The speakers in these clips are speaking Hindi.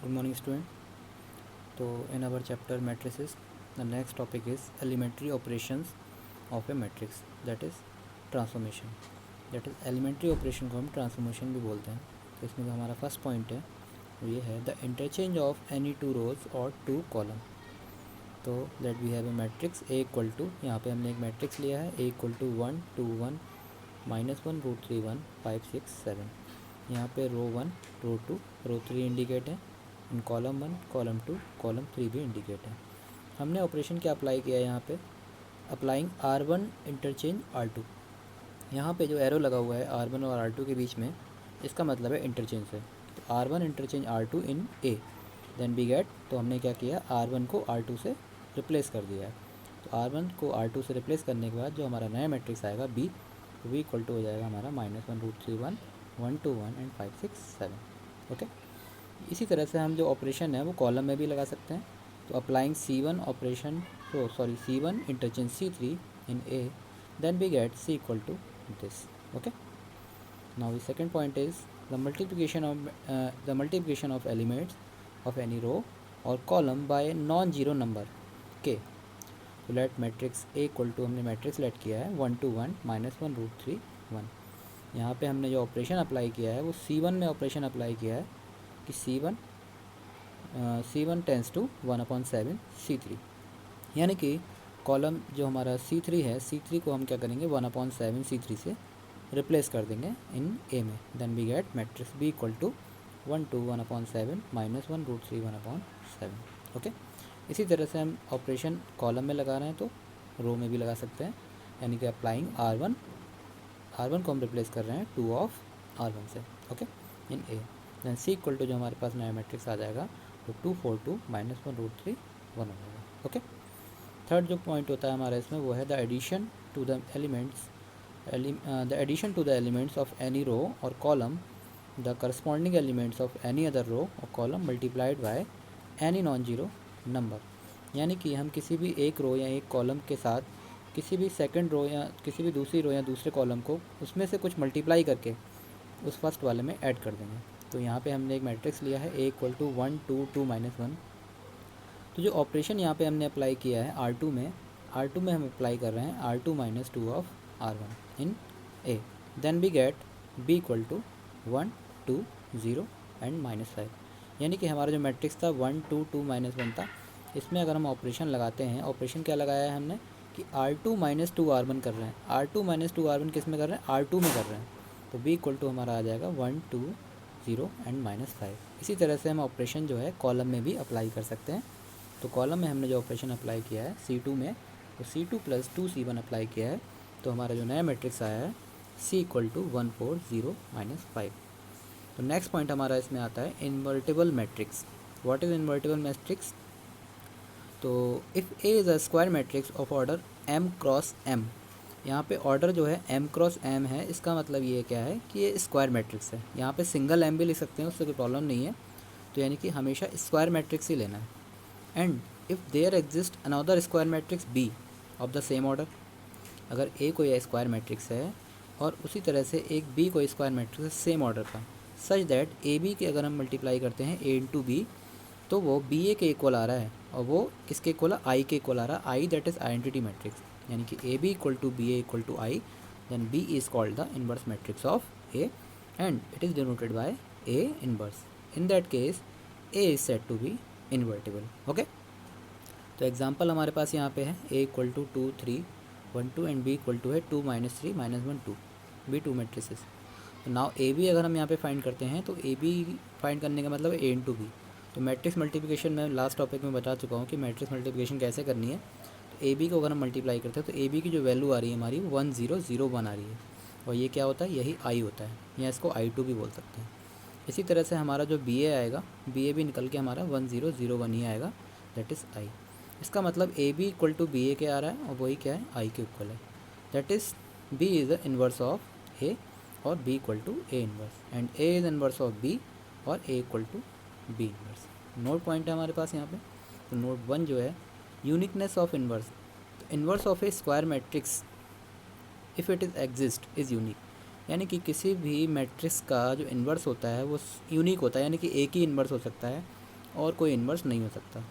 Good morning, student. So, in our chapter matrices, the next topic is elementary operations of a matrix, that is transformation. That is elementary operation को हम ट्रांसफॉर्मेशन भी बोलते हैं. तो इसमें जो हमारा फर्स्ट पॉइंट है वो ये है the interchange of any two rows और टू कॉलम. तो let we have a matrix A equal to, यहाँ पे हमने एक मैट्रिक्स लिया है ए इक्वल टू 1 2 1 -1 √3 1 5 6 7. यहाँ पे रो 1 रो 2 रो 3 इंडिकेट है, इन कॉलम 1 कॉलम 2 कॉलम 3 भी इंडिकेट है. हमने ऑपरेशन क्या अप्लाई किया है यहाँ पे, अप्लाइंग R1 इंटरचेंज R2. यहाँ पे जो एरो लगा हुआ है R1 और R2 के बीच में, इसका मतलब है इंटरचेंज है. तो R1 interchange R2 in A, then B get. तो हमने क्या किया, R1 को R2 से रिप्लेस कर दिया है. तो R1 को R2 से रिप्लेस करने के बाद जो हमारा नया मैट्रिक्स आएगा B, तो B इक्वल टू हो जाएगा हमारा -1 √3 1 1 2 1 एंड 5 6 7. ओके. इसी तरह से हम जो ऑपरेशन है वो कॉलम में भी लगा सकते हैं. तो applying C1 operation, C1 interchange C3 in A, then we get C equal to this. Okay. Now the second point is the multiplication of elements of any row or column by a non-zero number k. तो let matrix A equal to, हमने मैट्रिक्स लेट किया है 1 2 1 -1 √3 1. यहाँ पे हमने जो ऑपरेशन अप्लाई किया है वो C1 में ऑपरेशन अप्लाई किया है कि C1 टेंस टू 1/7 C3. यानी कि कॉलम जो हमारा C3 है, C3 को हम क्या करेंगे 1/7 C3 से रिप्लेस कर देंगे इन A में. Then we get matrix B equal to 1 2 1/7 -1 √3 1/7. Okay. इसी तरह से हम ऑपरेशन कॉलम में लगा रहे हैं तो रो में भी लगा सकते हैं. यानी कि अप्लाइंग R1 को हम रिप्लेस कर रहे हैं 2 ऑफ R1 से. Okay. In A. Then C equal to जो हमारे पास नया मैट्रिक्स आ जाएगा तो 2 4 2 -1 √3 1 हो जाएगा. ओके. थर्ड जो पॉइंट होता है हमारा इसमें वो है the addition to the elements of any row और column the corresponding elements of any other row और column multiplied by any non zero number. यानी कि हम किसी भी एक रो या एक कॉलम के साथ किसी भी सेकंड रो या किसी भी दूसरी रो या दूसरे कॉलम को उसमें से कुछ मल्टीप्लाई करके उस फर्स्ट वाले में ऐड कर देंगे. तो यहाँ पे हमने एक मैट्रिक्स लिया है A इक्वल टू 1 2 2 -1. तो जो ऑपरेशन यहाँ पे हमने अप्लाई किया है R2 में हम अप्लाई कर रहे हैं R2 - 2 of R1 in A. Then we get B equal to 1 2 0 and -5. यानी कि हमारा जो मैट्रिक्स था 1 2 2 -1 था. इसमें अगर हम ऑपरेशन लगाते हैं, ऑपरेशन क्या लगाया है हमने कि R2 - 2 R1 कर रहे हैं. R2 - 2 R1 किस में कर रहे हैं, R2 में कर रहे हैं. तो B इक्वल टू हमारा आ जाएगा 1 2 0 एंड -5. इसी तरह से हम ऑपरेशन जो है कॉलम में भी अप्लाई कर सकते हैं. तो कॉलम में हमने जो ऑपरेशन अप्लाई किया है C2 में, तो C2 + 2 C1 अप्लाई किया है. तो हमारा जो नया मैट्रिक्स आया है C इक्वल टू 1 4 0 -5. तो नेक्स्ट पॉइंट हमारा इसमें आता है invertible matrix. What is invertible matrix? तो if A is a square matrix of order M cross M. यहाँ पे ऑर्डर जो है M क्रॉस M है. इसका मतलब ये क्या है कि ये स्क्वायर मैट्रिक्स है. यहाँ पे सिंगल M भी लिख सकते हैं, उससे कोई प्रॉब्लम नहीं है. तो यानी कि हमेशा स्क्वायर मैट्रिक्स ही लेना है. And if there exist another square matrix B of the same order. अगर A कोई स्क्वायर मैट्रिक्स है और उसी तरह से एक B कोई स्क्वायर मैट्रिक्स है सेम ऑर्डर का, सच दैट AB के अगर हम मल्टीप्लाई करते हैं A इंटू B तो वो BA के इक्वल आ रहा है और वो किसके इक्वल है, I के इक्वल आ रहा है. I that is identity matrix. यानी कि AB equal to BA equal to I, then B is called the inverse matrix of A and it is denoted by A inverse. In that case A is said to be invertible. Okay. तो एग्जांपल हमारे पास यहाँ पे है A equal to 2 3 1 2 and B equal to है 2 -3 -1 2. B 2 matrices. तो नाउ AB अगर हम यहाँ पे फाइंड करते हैं तो AB फाइंड करने का मतलब है A इंटू B. तो मैट्रिक्स मल्टीप्लिकेशन में लास्ट टॉपिक में बता चुका हूँ कि मैट्रिक्स मल्टीप्लिकेशन कैसे करनी है. तो AB को अगर हम मल्टीप्लाई करते हैं तो AB की जो वैल्यू आ रही है हमारी 1 0 0 1 आ रही है. और ये क्या होता है, यही I होता है, या इसको I2 भी बोल सकते हैं. इसी तरह से हमारा जो BA आएगा, BA भी निकल के हमारा 1 0 0 1 ही आएगा, दैट इज़ I. इसका मतलब AB इक्वल टू BA के आ रहा है और वही क्या है, I के इक्वल है. That is B is the inverse of A और B equal to A inverse and A is inverse of B और A equal to B inverse. Note point है हमारे पास यहाँ पे. तो नोट 1 जो है यूनिकनेस ऑफ इन्वर्स. तो inverse of A square matrix if it is exist is unique. यानी कि किसी भी मैट्रिक्स का जो इन्वर्स होता है वो यूनिक होता है. यानी कि एक ही इन्वर्स हो सकता है और कोई इन्वर्स नहीं हो सकता।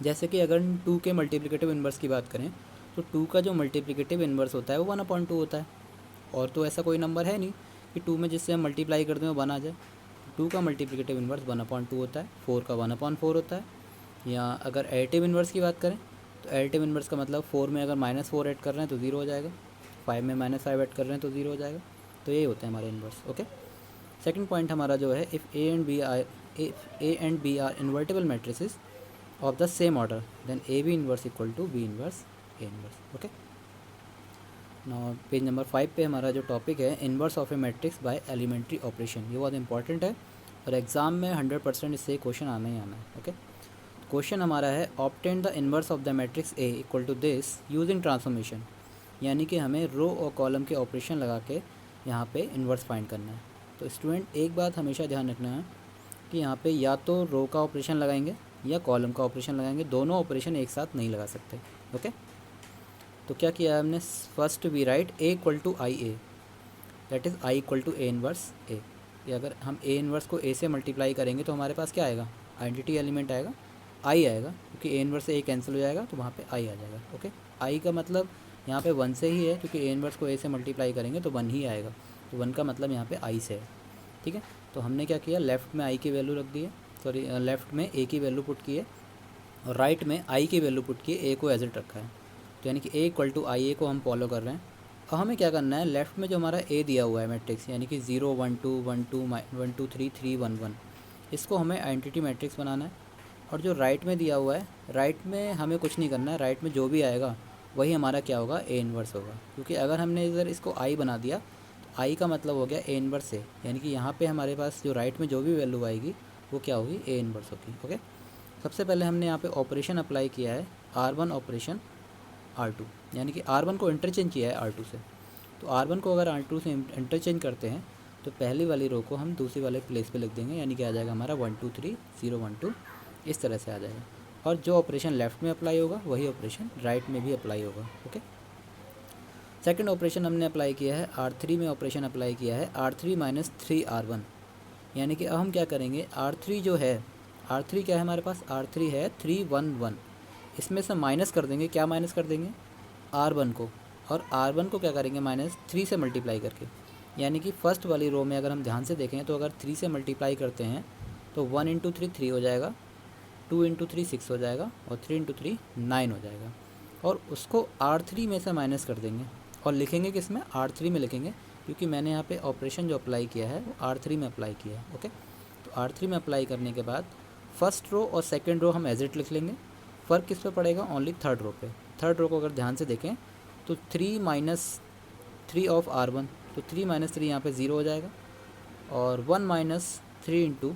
जैसे कि अगर 2 के मल्टीप्लिकेटिव इन्वर्स की बात करें तो 2 का जो मल्टीप्लिकेटिव इन्वर्स होता है वो 1/2 होता है, और तो ऐसा कोई नंबर है नहीं कि 2 में जिससे हम मल्टीप्लाई कर दें वो 1 आ जाए। 2 का मल्टीप्लिकेटिव इन्वर्स 1/2 होता है, 4 का 1/4 होता है। या अगर एडिटिव इन्वर्स की बात करें तो एडिटिव इन्वर्स का मतलब 4 में अगर -4 ऐड कर रहे हैं तो 0 हो जाएगा, 5 में -5 ऐड कर रहे हैं तो 0 हो जाएगा। तो यही होते हैं हमारे इन्वर्स। ओके, सेकंड पॉइंट हमारा जो है, if A and B are invertible matrices of the same order then A B inverse equal to B inverse A inverse. Okay, now page number 5 पे हमारा जो टॉपिक है inverse of a matrix by elementary operation, ये बहुत इंपॉर्टेंट है और एग्जाम में 100% इससे क्वेश्चन आना ही आना है। ओके, क्वेश्चन हमारा है obtain the inverse of the matrix A equal to this using transformation, यानी कि हमें रो और कॉलम के ऑपरेशन लगा के यहाँ पे इन्वर्स फाइंड करना है। तो स्टूडेंट एक बात हमेशा ध्यान रखना है कि यहाँ पे या तो रो का ऑपरेशन लगाएंगे या कॉलम का ऑपरेशन लगाएंगे, दोनों ऑपरेशन एक साथ नहीं लगा सकते। ओके, तो क्या किया है हमने, first we write A equal to I A, that is I equal to A inverse A. अगर हम ए इन्वर्स को ए से मल्टीप्लाई करेंगे तो हमारे पास क्या आएगा, आइडेंटिटी एलिमेंट आएगा, आई आएगा, क्योंकि ए इन्वर्स से ए कैंसिल हो जाएगा तो वहाँ पे आई आ जाएगा। ओके, आई का मतलब यहाँ पे 1 से ही है, क्योंकि ए इन्वर्स को ए से मल्टीप्लाई करेंगे तो 1 ही आएगा, तो 1 का मतलब यहाँ पे आई से है। ठीक है, तो हमने क्या किया, लेफ़्ट में आई की वैल्यू रख दी है, सॉरी लेफ़्ट में ए की वैल्यू पुट की है और राइट में आई की वैल्यू पुट की है, ए को एज इट रखा है। तो यानी कि ए इक्वल टू आई ए को हम फॉलो कर रहे हैं। अब हमें क्या करना है, लेफ़्ट में जो हमारा ए दिया हुआ है मैट्रिक्स, यानी कि 0 1 2 1 2 1 2 3 3 1 1, इसको हमें आइडेंटिटी मैट्रिक्स बनाना है। और जो राइट में दिया हुआ है, राइट में हमें कुछ नहीं करना है, राइट में जो भी आएगा वही हमारा क्या होगा, ए इन्वर्स होगा, क्योंकि अगर हमने इधर इसको आई बना दिया तो आई का मतलब हो गया ए इन्वर्स ए, यानी कि यहाँ पे हमारे पास जो राइट में जो भी वैल्यू आएगी वो क्या होगी, ए इन्वर्स होगी। ओके, सबसे पहले हमने यहाँ पे ऑपरेशन अप्लाई किया है R1 ऑपरेशन R2, यानी कि R1 को इंटरचेंज किया है R2 से। तो R1 को अगर R2 से इंटरचेंज करते हैं तो पहली वाली रो को हम दूसरी वाले प्लेस पे लिख देंगे, यानी कि आ जाएगा हमारा 1 2 3 0 1 2, इस तरह से आ जाएगा। और जो ऑपरेशन लेफ़्ट में अप्लाई होगा वही ऑपरेशन राइट में भी अप्लाई होगा। ओके, सेकंड ऑपरेशन हमने अप्लाई किया है R3 में, ऑपरेशन अप्लाई किया है R3 माइनस 3R1, यानी कि अब हम क्या करेंगे, R3 जो है, R3 क्या है हमारे पास, R3 है 3 1 1, इसमें से माइनस कर देंगे, क्या माइनस कर देंगे, R1 को, और R1 को क्या करेंगे, -3 से मल्टीप्लाई करके। यानी कि फर्स्ट वाली रो में अगर हम ध्यान से देखें तो अगर 3 से मल्टीप्लाई करते हैं तो 1 × 3 3 हो जाएगा, 2 × 3 6 हो जाएगा और 3 × 3 9 हो जाएगा। और उसको R3 में से माइनस कर देंगे और लिखेंगे किस में, R3 में लिखेंगे, क्योंकि मैंने यहाँ पे ऑपरेशन जो अप्लाई किया है वो R3 में अप्लाई किया है। ओके, तो R3 में अप्लाई करने के बाद फर्स्ट रो और सेकंड रो हम एज इट लिख लेंगे। फ़र्क किस पे पड़ेगा, ओनली थर्ड रो पे। थर्ड रो को अगर ध्यान से देखें तो 3 - 3 ऑफ R1, तो 3 - 3 यहाँ पे 0 हो जाएगा, और 1 - 3 ×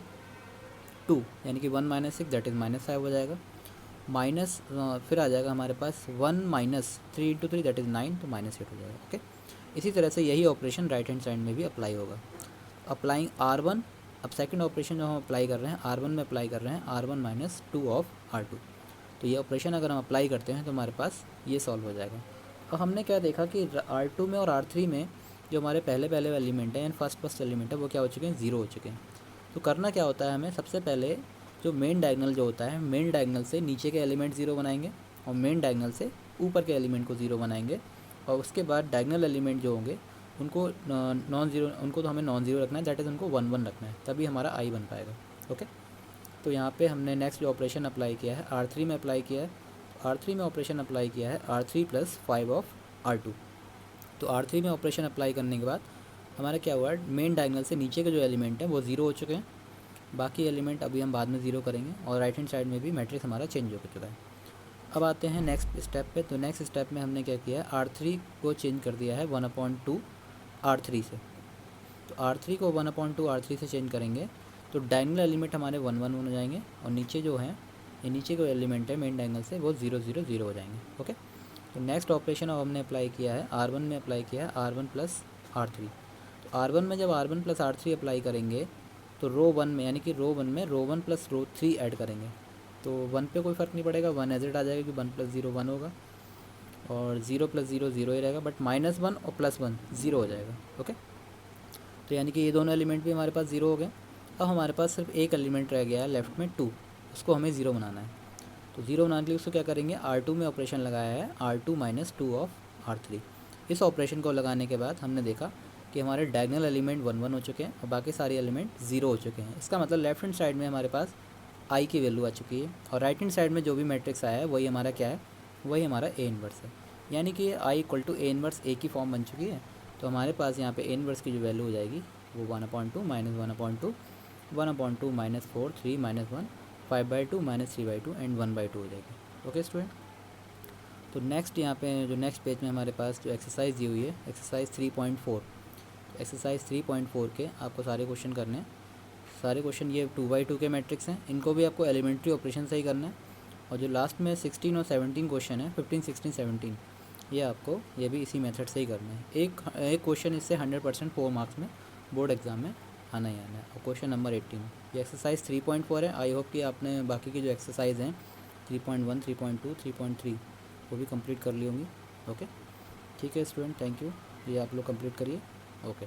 2, यानी कि 1 - 6 दैट इज़ -5 हो जाएगा, माइनस फिर आ जाएगा हमारे पास 1 - 3 × 3 दैट इज़ 9, तो -8 हो जाएगा। ओके, इसी तरह से यही ऑपरेशन राइट हैंड साइड में भी अप्लाई होगा। अप्लाइंग R1, अब सेकंड ऑपरेशन जो हम अप्लाई कर रहे हैं R1 में अप्लाई कर रहे हैं R1 - 2 ऑफ R2, तो ये ऑपरेशन अगर हम अप्लाई करते हैं तो हमारे पास ये सॉल्व हो जाएगा। अब हमने क्या देखा कि R2 में और R3 में जो हमारे पहले एलिमेंट हैं, फर्स्ट एलिमेंट है, वो क्या हो चुके हैं, 0 हो चुके हैं। तो करना क्या होता है, हमें सबसे पहले जो मेन डायगोनल जो होता है, मेन डायगोनल से नीचे के एलिमेंट 0 बनाएंगे और मेन डायगोनल से ऊपर के एलिमेंट को 0 बनाएंगे, और उसके बाद डायगोनल एलिमेंट जो होंगे उनको नॉन ज़ीरो, उनको तो हमें नॉन ज़ीरो रखना है, दैट इज़ उनको 1 1 रखना है, तभी हमारा आई बन पाएगा। ओके, तो यहाँ पे हमने नेक्स्ट जो ऑपरेशन अप्लाई किया है R3 में अप्लाई किया है, R3 में ऑपरेशन अप्लाई किया है R3 + 5 ऑफ R2। तो R3 में ऑपरेशन अप्लाई करने के बाद हमारा क्या हुआ, मेन डायगोनल से नीचे के जो एलिमेंट हैं वो 0 हो चुके हैं, बाकी एलिमेंट अभी हम बाद में 0 करेंगे, और राइट हैंड साइड में भी मैट्रिक्स हमारा चेंज हो चुका है। अब आते हैं नेक्स्ट स्टेप पे। तो नेक्स्ट स्टेप में हमने क्या किया है, R3 को चेंज कर दिया है 1/2 R3 से। तो R3 को 1/2 R3 से चेंज करेंगे तो डायगोनल एलिमेंट हमारे 1 1 1 हो जाएंगे, और नीचे जो हैं, ये नीचे को एलिमेंट है मेन डायगोनल से, वो 0 0 0 हो जाएंगे। ओके, तो नेक्स्ट ऑपरेशन अब हमने अप्लाई किया है R1 में अप्लाई किया है R1 + R3। तो R1 में जब R1 + R3 अप्लाई करेंगे तो रो 1 में, यानी कि रो 1 में रो 1 + रो 3 ऐड करेंगे, तो 1 पे कोई फ़र्क नहीं पड़ेगा, 1 एज इट आ जाएगा, कि 1 + 0 1 होगा, और 0 + 0 0 ही रहेगा, बट -1 और +1 0 हो जाएगा। ओके, तो यानी कि ये दोनों एलिमेंट भी हमारे पास 0 हो गए। अब हमारे पास सिर्फ एक एलिमेंट रह गया है लेफ़्ट में 2, उसको हमें ज़ीरो बनाना है। तो ज़ीरो बनाने के लिए उसको क्या करेंगे, R2 में ऑपरेशन लगाया है R2 माइनस 2 ऑफ R3। इस ऑपरेशन को लगाने के बाद हमने देखा कि हमारे डायगनल एलिमेंट 1 1 हो चुके हैं और बाकी सारे एलिमेंट 0 हो चुके हैं। इसका मतलब लेफ्ट हैंड साइड में हमारे पास आई की वैल्यू आ चुकी है और राइट हैंड साइड में जो भी मैट्रिक्स आया है वही हमारा क्या है, वही हमारा ए इन्वर्स है। यानी कि आई इक्वल टू ए इन्वर्स ए की फॉर्म बन चुकी है। तो हमारे पास यहाँ पे ए इन्वर्स की जो वैल्यू हो जाएगी वो 1/2 minus 1/2 1/2 minus 4 3 minus 1 5/2 minus 3/2 and 1/2 हो जाएगी। Okay student. तो नेक्स्ट यहाँ पे जो नेक्स्ट पेज में हमारे पास जो एक्सरसाइज दी हुई है एक्सरसाइज 3.4। एक्सरसाइज 3.4 के आपको सारे क्वेश्चन करने हैं। सारे क्वेश्चन ये 2/2 के मैट्रिक्स हैं, इनको भी आपको एलिमेंट्री ऑपरेशन से ही करना है। और जो लास्ट में 16 और 17 क्वेश्चन है 15 16 17 ये आपको ये भी इसी मेथड से ही करना है। एक क्वेश्चन इससे 100% 4 मार्क्स में बोर्ड एग्जाम में आना ही आना है। और क्वेश्चन नंबर 18 ये एक्सरसाइज 3.4 है। आई होप कि आपने बाकी की जो एक्सरसाइज हैं 3.1 3.2 3.3 वो भी कंप्लीट कर ली होंगी। ओके ठीक है स्टूडेंट, थैंक यू। ये आप लोग कंप्लीट करिए। ओके।